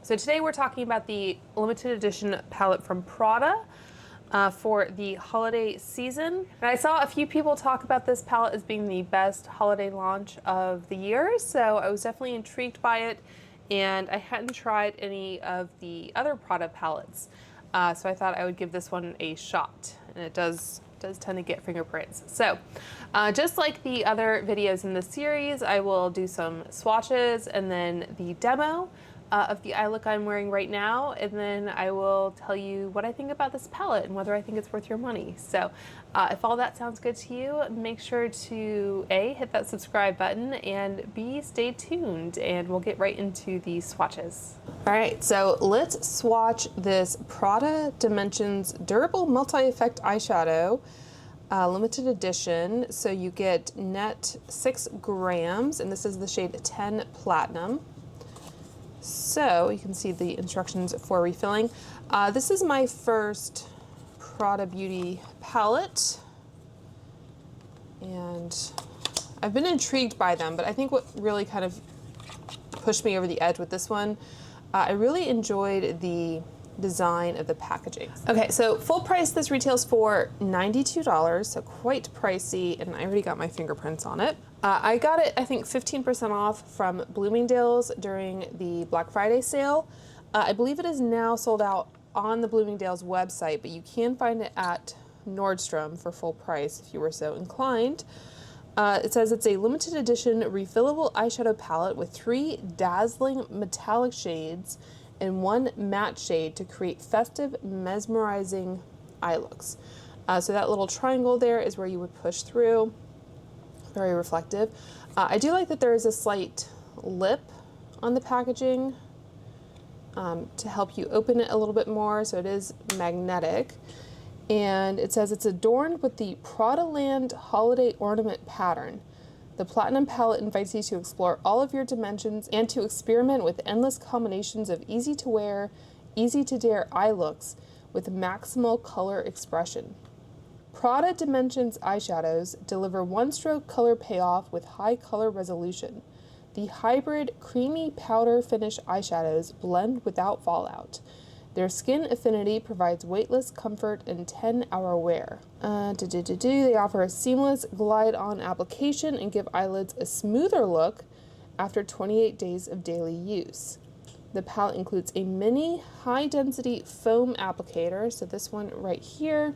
So today we're talking about the limited edition palette from Prada for the holiday season. And I saw a few people talk about this palette as being the best holiday launch of the year, so I was definitely intrigued by it, and I hadn't tried any of the other Prada palettes, so I thought I would give this one a shot, and it does tend to get fingerprints. So just like the other videos in this series, I will do some swatches and then the demo of the eye look I'm wearing right now, and then I will tell you what I think about this palette and whether I think it's worth your money. So if all that sounds good to you, make sure to A, hit that subscribe button, and B, stay tuned, and we'll get right into the swatches. All right, so let's swatch this Prada Dimensions Durable Multi-Effect Eyeshadow, limited edition. So you get net 6 grams, and this is the shade 10 Platinum. So you can see the instructions for refilling. This is my first Prada Beauty palette, and I've been intrigued by them, but I think what really kind of pushed me over the edge with this one, I really enjoyed the design of the packaging. Okay, so full price this retails for $92, so quite pricey, and I already got my fingerprints on it. I got it, I think, 15% off from Bloomingdale's during the Black Friday sale. I believe it is now sold out on the Bloomingdale's website, but you can find it at Nordstrom for full price if you were so inclined. It says it's a limited edition refillable eyeshadow palette with 3 dazzling metallic shades and 1 matte shade to create festive, mesmerizing eye looks. So that little triangle there is where you would push through. Very reflective. I do like that there is a slight lip on the packaging to help you open it a little bit more, so it is magnetic. And it says it's adorned with the Prada Land holiday ornament pattern. The Platinum palette invites you to explore all of your dimensions and to experiment with endless combinations of easy to wear, easy to dare eye looks with maximal color expression. Prada Dimensions eyeshadows deliver one-stroke color payoff with high color resolution. The hybrid creamy powder finish eyeshadows blend without fallout. Their skin affinity provides weightless comfort and 10-hour wear. They offer a seamless glide-on application and give eyelids a smoother look after 28 days of daily use. The palette includes a mini high-density foam applicator, so this one right here,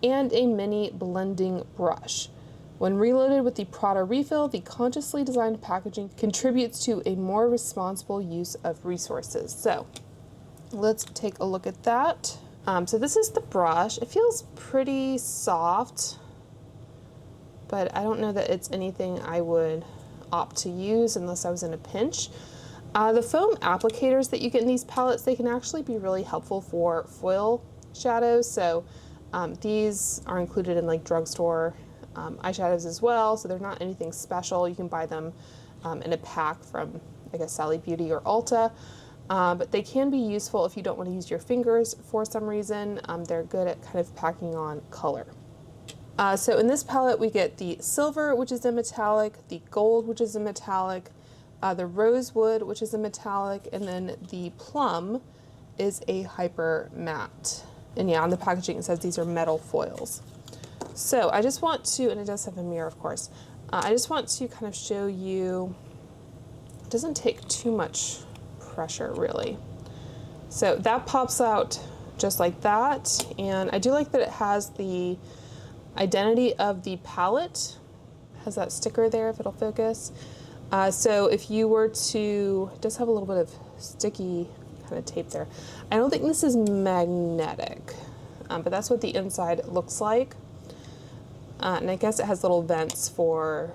and a mini blending brush. When reloaded with the Prada refill, the consciously designed packaging contributes to a more responsible use of resources. So let's take a look at that. So this is the brush. It feels pretty soft, but I don't know that it's anything I would opt to use unless I was in a pinch. The foam applicators that you get in these palettes, they can actually be really helpful for foil shadows. So these are included in like drugstore eyeshadows as well, so they're not anything special. You can buy them in a pack from, I guess, Sally Beauty or Ulta. But they can be useful if you don't want to use your fingers for some reason. They're good at kind of packing on color. So in this palette we get the silver, which is a metallic, the gold, which is a metallic, the rosewood, which is a metallic, and then the plum is a hyper matte. And yeah, on the packaging it says these are metal foils. So I just want to, and it does have a mirror of course, I just want to kind of show you, it doesn't take too much pressure really. So that pops out just like that, and I do like that it has the identity of the palette, it has that sticker there if it'll focus. So if you were to, it does have a little bit of sticky kind of tape there. I don't think this is magnetic, but that's what the inside looks like. And I guess it has little vents for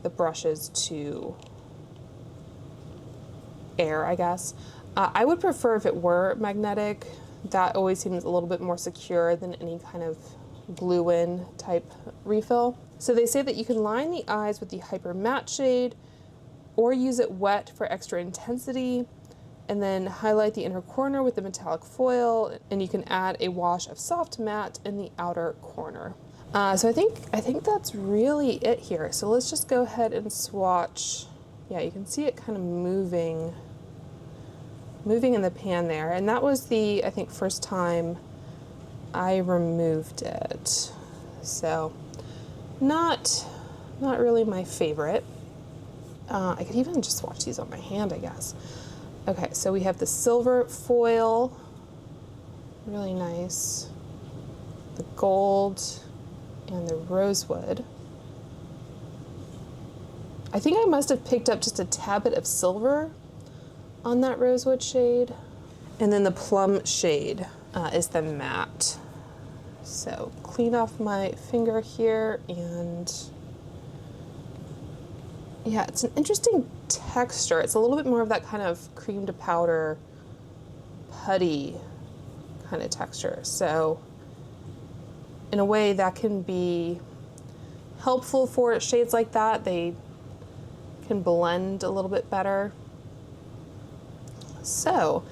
the brushes to air, I guess. I would prefer if it were magnetic. That always seems a little bit more secure than any kind of glue-in type refill. So they say that you can line the eyes with the hyper matte shade or use it wet for extra intensity, and then highlight the inner corner with the metallic foil, and you can add a wash of soft matte in the outer corner. So I think that's really it here. So let's just go ahead and swatch. Yeah, you can see it kind of moving moving in the pan there. And that was the, I think, first time I removed it. So not really my favorite. I could even just swatch these on my hand, I guess. Okay, so we have the silver foil, really nice. The gold and the rosewood. I think I must have picked up just a tad bit of silver on that rosewood shade. And then the plum shade is the matte. So clean off my finger here, and yeah, it's an interesting texture. It's a little bit more of that kind of cream to powder, putty kind of texture. So in a way that can be helpful for shades like that. They can blend a little bit better. So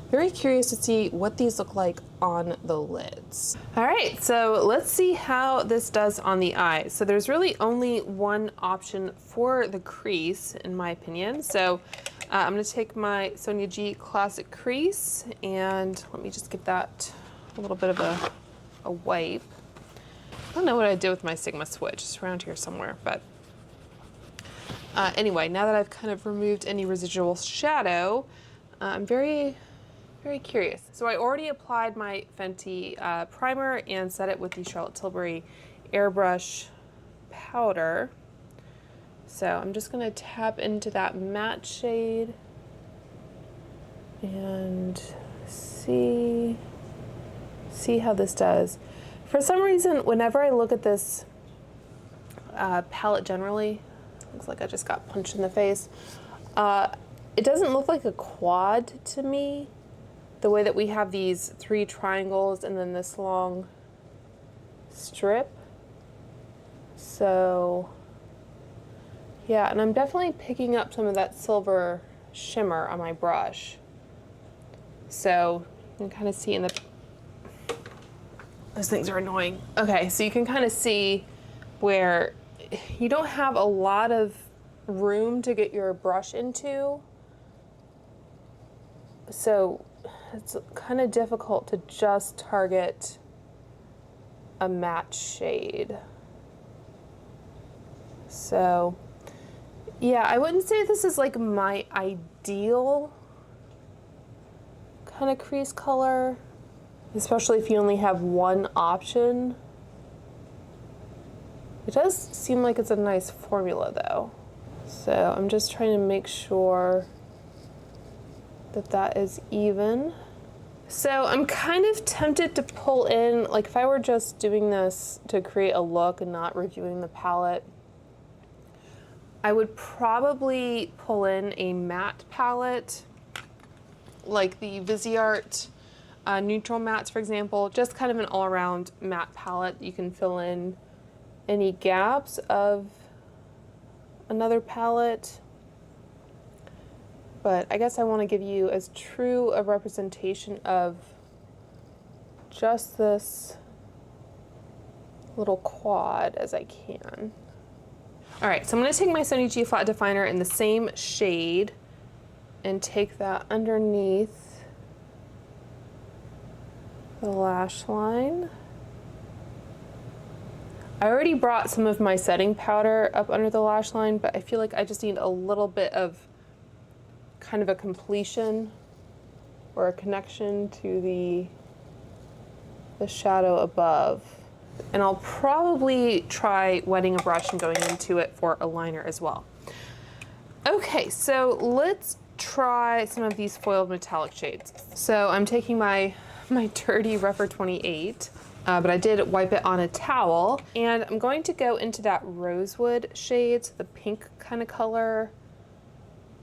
very curious to see what these look like on the lids. All right, so let's see how this does on the eye. So there's really only one option for the crease, in my opinion. So I'm gonna take my Sonia G Classic Crease, and let me just give that a little bit of a wipe. I don't know what I did with my Sigma switch. It's around here somewhere, but anyway, now that I've kind of removed any residual shadow, I'm very curious. So I already applied my Fenty primer and set it with the Charlotte Tilbury Airbrush powder. So I'm just gonna tap into that matte shade and see how this does. For some reason, whenever I look at this palette generally, looks like I just got punched in the face. It doesn't look like a quad to me, the way that we have these 3 triangles and then this long strip. So yeah, and I'm definitely picking up some of that silver shimmer on my brush. So you can kind of see in the, those things are annoying. Okay, so you can kind of see where you don't have a lot of room to get your brush into. So it's kind of difficult to just target a matte shade. So yeah, I wouldn't say this is like my ideal kind of crease color, especially if you only have one option. It does seem like it's a nice formula though. So I'm just trying to make sure that that is even. So I'm kind of tempted to pull in, like if I were just doing this to create a look and not reviewing the palette, I would probably pull in a matte palette, like the Viseart Neutral Mattes, for example, just kind of an all-around matte palette. You can fill in any gaps of another palette. But I guess I want to give you as true a representation of just this little quad as I can. All right, so I'm going to take my Sonia G Flat Definer in the same shade and take that underneath the lash line. I already brought some of my setting powder up under the lash line, but I feel like I just need a little bit of kind of a completion or a connection to the shadow above. And I'll probably try wetting a brush and going into it for a liner as well. Okay, so let's try some of these foiled metallic shades. So I'm taking my dirty Rephr 28, but I did wipe it on a towel, and I'm going to go into that rosewood shade, so the pink kind of color,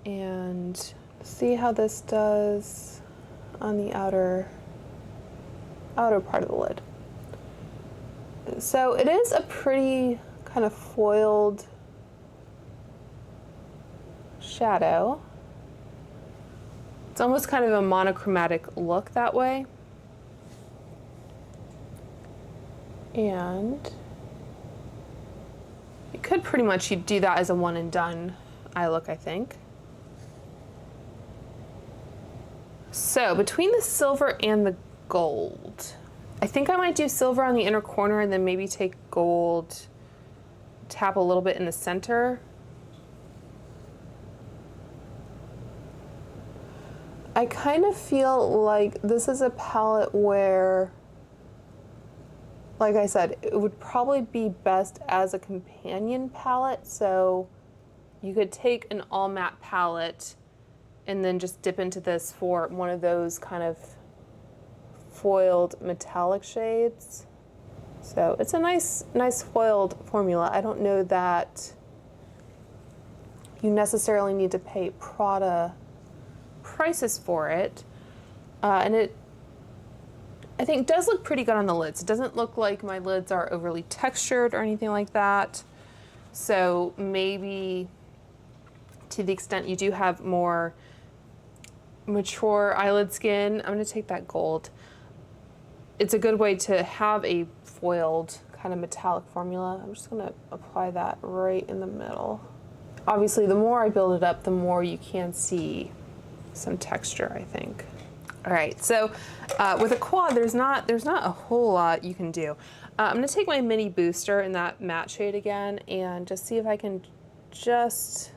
and see how this does on the outer part of the lid. So it is a pretty kind of foiled shadow. It's almost kind of a monochromatic look that way. And you could pretty much do that as a one and done eye look, I think. So between the silver and the gold, I think I might do silver on the inner corner and then maybe take gold, tap a little bit in the center. I kind of feel like this is a palette where, like I said, it would probably be best as a companion palette. So you could take an all matte palette and then just dip into this for one of those kind of foiled metallic shades. So it's a nice foiled formula. I don't know that you necessarily need to pay Prada prices for it. And it, I think, does look pretty good on the lids. It doesn't look like my lids are overly textured or anything like that. So maybe to the extent you do have more mature eyelid skin, I'm gonna take that gold. It's a good way to have a foiled kind of metallic formula. I'm just gonna apply that right in the middle. Obviously, the more I build it up, the more you can see some texture, I think. All right, so with a quad, there's not a whole lot you can do. I'm gonna take my mini booster in that matte shade again and just see if I can just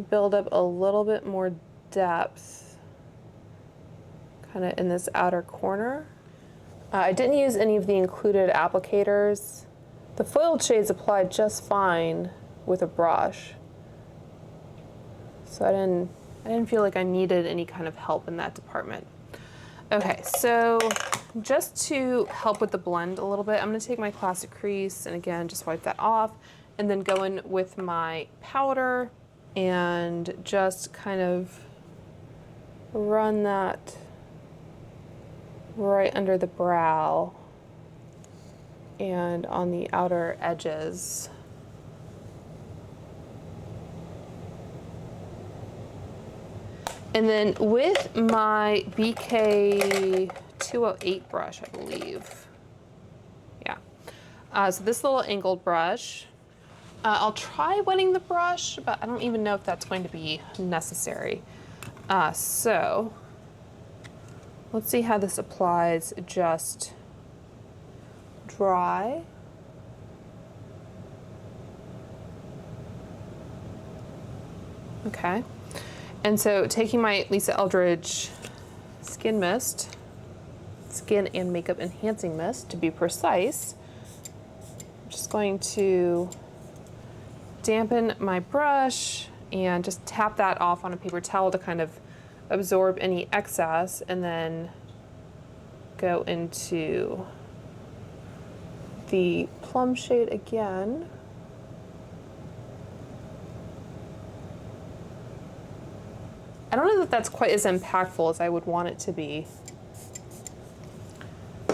build up a little bit more depth kind of in this outer corner. I didn't use any of the included applicators. The foiled shades applied just fine with a brush. So I didn't feel like I needed any kind of help in that department. Okay, so just to help with the blend a little bit, I'm gonna take my classic crease and again, just wipe that off and then go in with my powder and just kind of run that right under the brow and on the outer edges. And then with my BK 208 brush, I believe. Yeah. So this little angled brush, I'll try wetting the brush, but I don't even know if that's going to be necessary. So let's see how this applies just dry. Okay. And so taking my Lisa Eldridge Skin Mist, Skin and Makeup Enhancing Mist to be precise, I'm just going to dampen my brush and just tap that off on a paper towel to kind of absorb any excess and then go into the plum shade again. I don't know that that's quite as impactful as I would want it to be.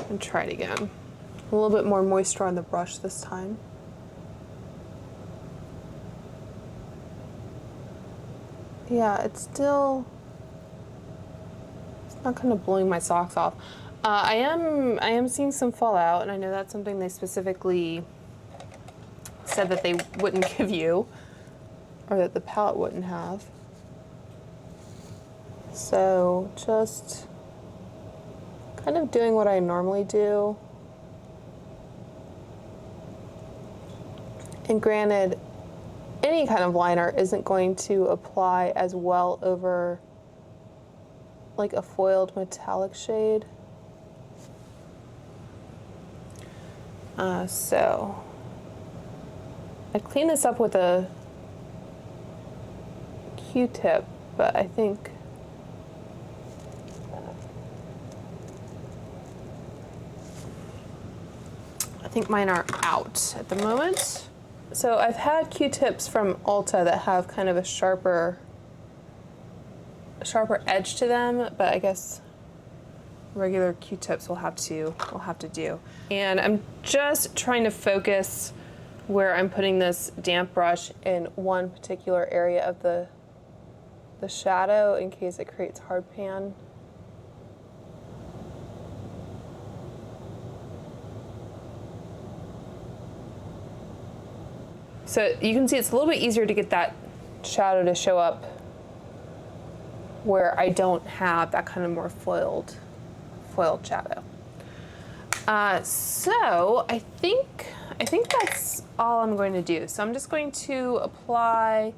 And try it again. A little bit more moisture on the brush this time. Yeah, it's not kind of blowing my socks off. I am seeing some fallout, and I know that's something they specifically said that they wouldn't give you, or that the palette wouldn't have. So just kind of doing what I normally do. And granted, any kind of liner isn't going to apply as well over like a foiled metallic shade. So I cleaned this up with a Q-tip, but I think mine are out at the moment. So I've had Q-tips from Ulta that have kind of a sharper edge to them, but I guess regular Q-tips will have to do. And I'm just trying to focus where I'm putting this damp brush in one particular area of the shadow in case it creates hard pan. So you can see it's a little bit easier to get that shadow to show up where I don't have that kind of more foiled shadow. So I think that's all I'm going to do. So I'm just going to apply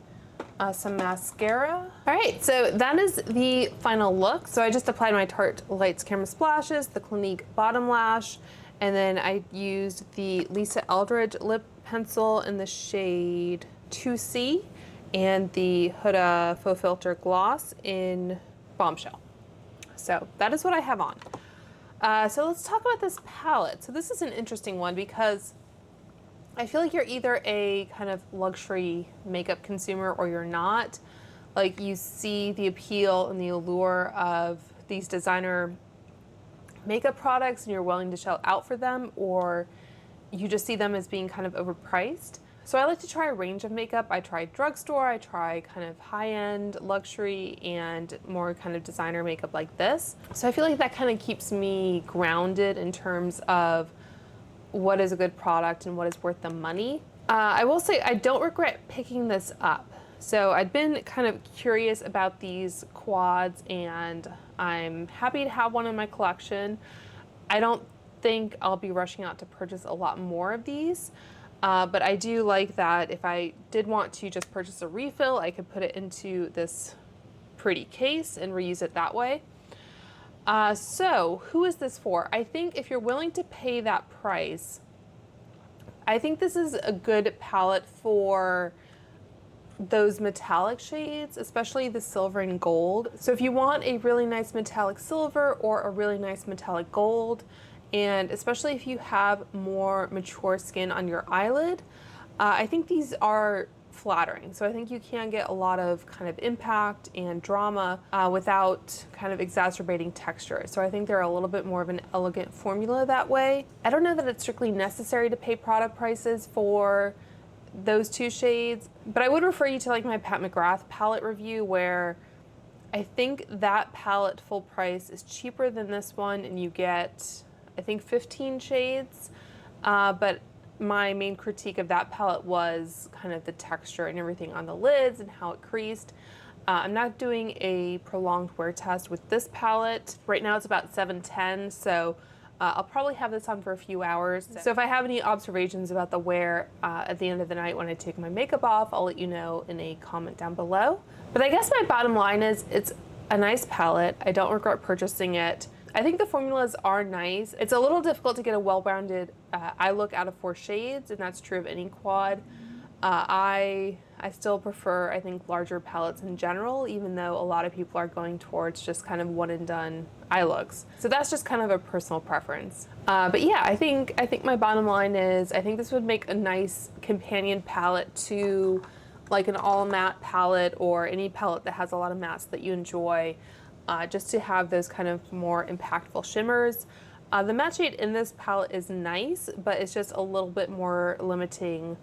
some mascara. All right, so that is the final look. So I just applied my Tarte Lights Camera Splashes, the Clinique Bottom Lash, and then I used the Lisa Eldridge lip pencil in the shade 2C and the Huda Faux Filter Gloss in Bombshell. So that is what I have on. So let's talk about this palette. So this is an interesting one because I feel like you're either a kind of luxury makeup consumer or you're not. Like, you see the appeal and the allure of these designer makeup products and you're willing to shell out for them, or you just see them as being kind of overpriced. So I like to try a range of makeup. I try drugstore, I try kind of high-end luxury and more kind of designer makeup like this. So I feel like that kind of keeps me grounded in terms of what is a good product and what is worth the money. I will say I don't regret picking this up. So I'd been kind of curious about these quads and I'm happy to have one in my collection. I don't think I'll be rushing out to purchase a lot more of these, but I do like that if I did want to just purchase a refill, I could put it into this pretty case and reuse it that way. So who is this for? I think if you're willing to pay that price, I think this is a good palette for those metallic shades, especially the silver and gold. So if you want a really nice metallic silver or a really nice metallic gold, and especially if you have more mature skin on your eyelid, I think these are flattering. So I think you can get a lot of kind of impact and drama without kind of exacerbating texture. So I think they're a little bit more of an elegant formula that way. I don't know that it's strictly necessary to pay product prices for those two shades, but I would refer you to like my Pat McGrath palette review, where I think that palette full price is cheaper than this one and you get, I think, 15 shades, but my main critique of that palette was kind of the texture and everything on the lids and how it creased. I'm not doing a prolonged wear test with this palette. Right now it's about 7:10, so I'll probably have this on for a few hours. So if I have any observations about the wear at the end of the night when I take my makeup off, I'll let you know in a comment down below. But I guess my bottom line is it's a nice palette. I don't regret purchasing it. I think the formulas are nice. It's a little difficult to get a well-rounded eye look out of 4 shades, and that's true of any quad. I still prefer, I think, larger palettes in general, even though a lot of people are going towards just kind of one and done eye looks. So that's just kind of a personal preference. But yeah, I think my bottom line is I think this would make a nice companion palette to like an all matte palette or any palette that has a lot of mattes that you enjoy. Just to have those kind of more impactful shimmers. The matte shade in this palette is nice, but it's just a little bit more limiting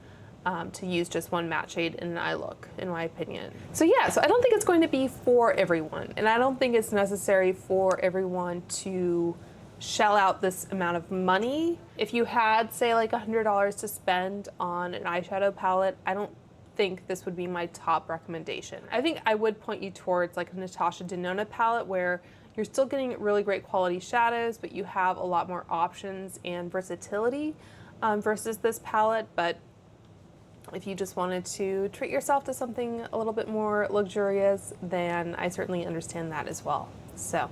to use just one matte shade in an eye look, in my opinion. So yeah, so I don't think it's going to be for everyone, and I don't think it's necessary for everyone to shell out this amount of money. If you had, say, like $100 to spend on an eyeshadow palette, I don't think this would be my top recommendation. I think I would point you towards like a Natasha Denona palette where you're still getting really great quality shadows, but you have a lot more options and versatility versus this palette. But if you just wanted to treat yourself to something a little bit more luxurious, then I certainly understand that as well. So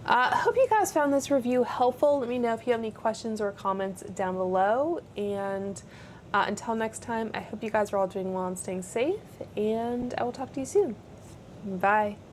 I hope you guys found this review helpful. Let me know if you have any questions or comments down below, and until next time, I hope you guys are all doing well and staying safe, and I will talk to you soon. Bye.